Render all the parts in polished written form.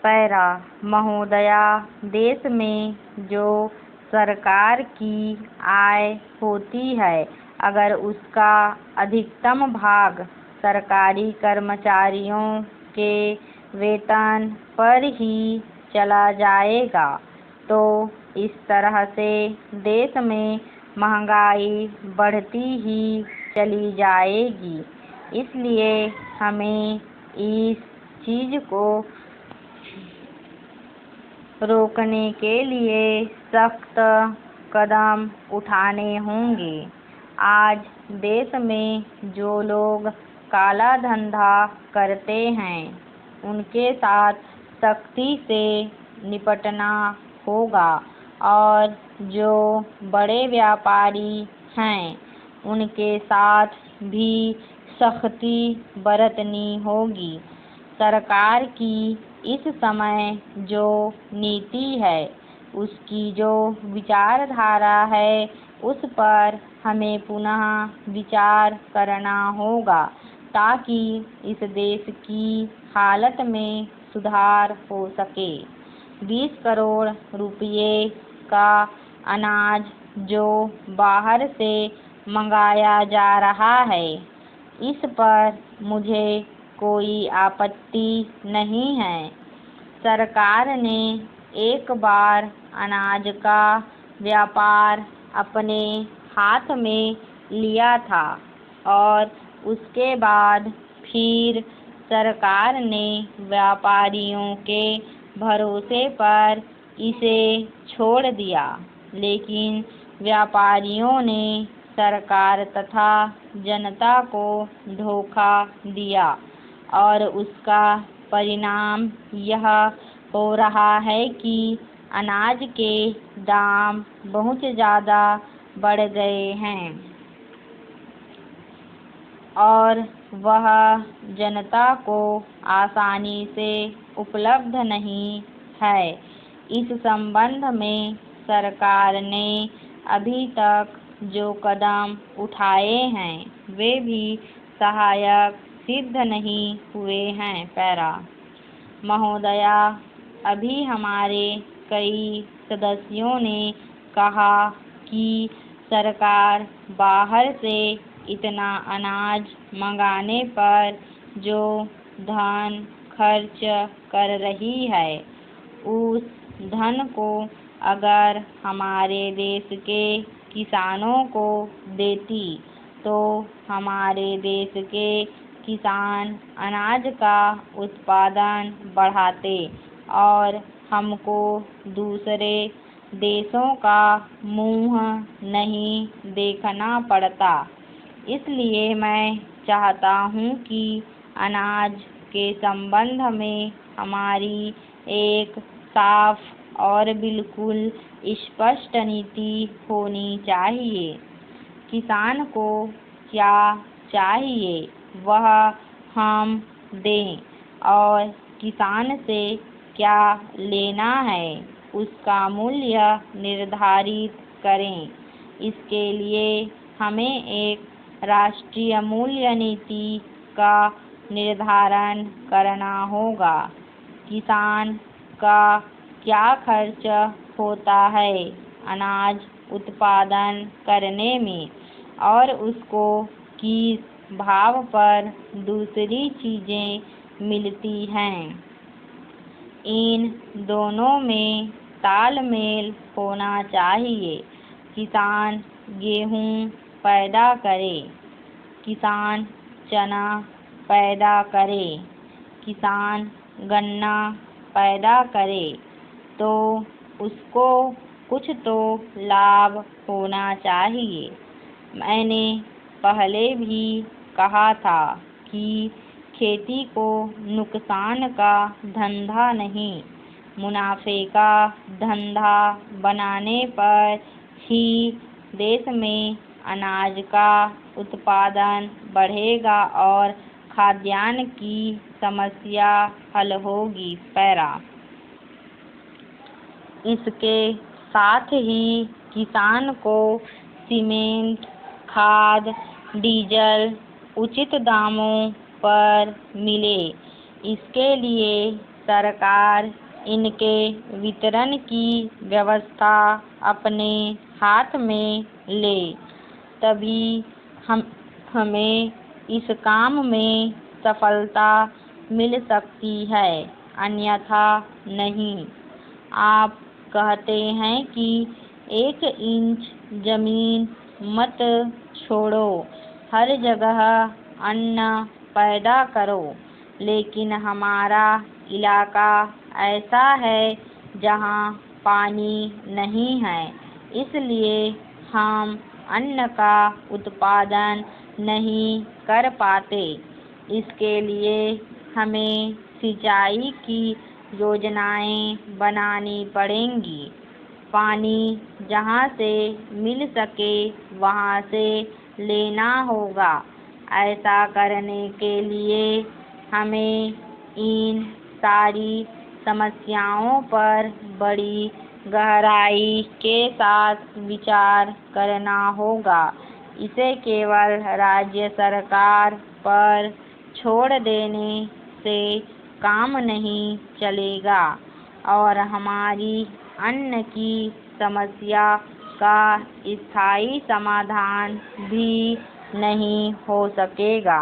Para महोदया, देश में जो सरकार की आय होती है, अगर उसका अधिकतम भाग सरकारी कर्मचारियों के वेतन पर ही चला जाएगा, तो इस तरह से देश में महंगाई बढ़ती ही चली जाएगी। इसलिए हमें इस चीज़ को रोकने के लिए सख्त कदम उठाने होंगे। आज देश में जो लोग काला धंधा करते हैं, उनके साथ सख्ती से निपटना होगा और जो बड़े व्यापारी हैं, उनके साथ भी सख्ती बरतनी होगी। सरकार की इस समय जो नीति है, उसकी जो विचारधारा है, उस पर हमें पुनः विचार करना होगा, ताकि इस देश की हालत में सुधार हो सके। 20 करोड़ रुपये का अनाज जो बाहर से मंगाया जा रहा है, इस पर मुझे कोई आपत्ति नहीं है। सरकार ने एक बार अनाज का व्यापार अपने हाथ में लिया था और उसके बाद फिर सरकार ने व्यापारियों के भरोसे पर इसे छोड़ दिया, लेकिन व्यापारियों ने सरकार तथा जनता को धोखा दिया और उसका परिणाम यह हो रहा है कि अनाज के दाम बहुत ज़्यादा बढ़ गए हैं और वह जनता को आसानी से उपलब्ध नहीं है। इस संबंध में सरकार ने अभी तक जो कदम उठाए हैं, वे भी सहायक सिद्ध नहीं हुए हैं। पैरा महोदया, अभी हमारे कई सदस्यों ने कहा कि सरकार बाहर से इतना अनाज मंगाने पर जो धन खर्च कर रही है, उस धन को अगर हमारे देश के किसानों को देती, तो हमारे देश के किसान अनाज का उत्पादन बढ़ाते और हमको दूसरे देशों का मुँह नहीं देखना पड़ता। इसलिए मैं चाहता हूँ कि अनाज के संबंध में हमारी एक साफ और बिल्कुल स्पष्ट नीति होनी चाहिए। किसान को क्या चाहिए, वह हम दें और किसान से क्या लेना है, उसका मूल्य निर्धारित करें। इसके लिए हमें एक राष्ट्रीय मूल्य नीति का निर्धारण करना होगा। किसान का क्या खर्च होता है अनाज उत्पादन करने में, और उसको किस भाव पर दूसरी चीज़ें मिलती हैं, इन दोनों में तालमेल होना चाहिए। किसान गेहूँ पैदा करे, किसान चना पैदा करे, किसान गन्ना पैदा करे, तो उसको कुछ तो लाभ होना चाहिए। मैंने पहले भी कहा था कि खेती को नुकसान का धंधा नहीं, मुनाफे का धंधा बनाने पर ही देश में अनाज का उत्पादन बढ़ेगा और खाद्यान्न की समस्या हल होगी। पैरा इसके साथ ही किसान को सीमेंट, खाद, डीजल उचित दामों पर मिले। इसके लिए सरकार इनके वितरण की व्यवस्था अपने हाथ में ले, तभी हमें इस काम में सफलता मिल सकती है, अन्यथा नहीं। आप कहते हैं कि 1 इंच जमीन मत छोड़ो, हर जगह अन्न पैदा करो, लेकिन हमारा इलाका ऐसा है जहाँ पानी नहीं है, इसलिए हम अन्न का उत्पादन नहीं कर पाते। इसके लिए हमें सिंचाई की योजनाएं बनानी पड़ेंगी। पानी जहाँ से मिल सके वहाँ से लेना होगा। ऐसा करने के लिए हमें इन सारी समस्याओं पर बड़ी गहराई के साथ विचार करना होगा। इसे केवल राज्य सरकार पर छोड़ देने से काम नहीं चलेगा और हमारी अन्न की समस्या का स्थायी समाधान भी नहीं हो सकेगा।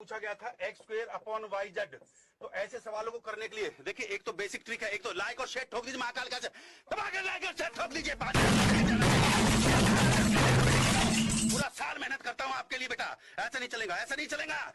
पूछा गया था x²/y/z। तो ऐसे सवालों को करने के लिए देखिए, एक तो बेसिक ट्रिक है, एक तो लाइक और शेयर ठोक दीजिए, महाकाल का दबा के लाइक और शेयर ठोक दीजिए। पूरा साल मेहनत करता हूँ आपके लिए बेटा, ऐसा नहीं चलेगा, ऐसा नहीं चलेगा।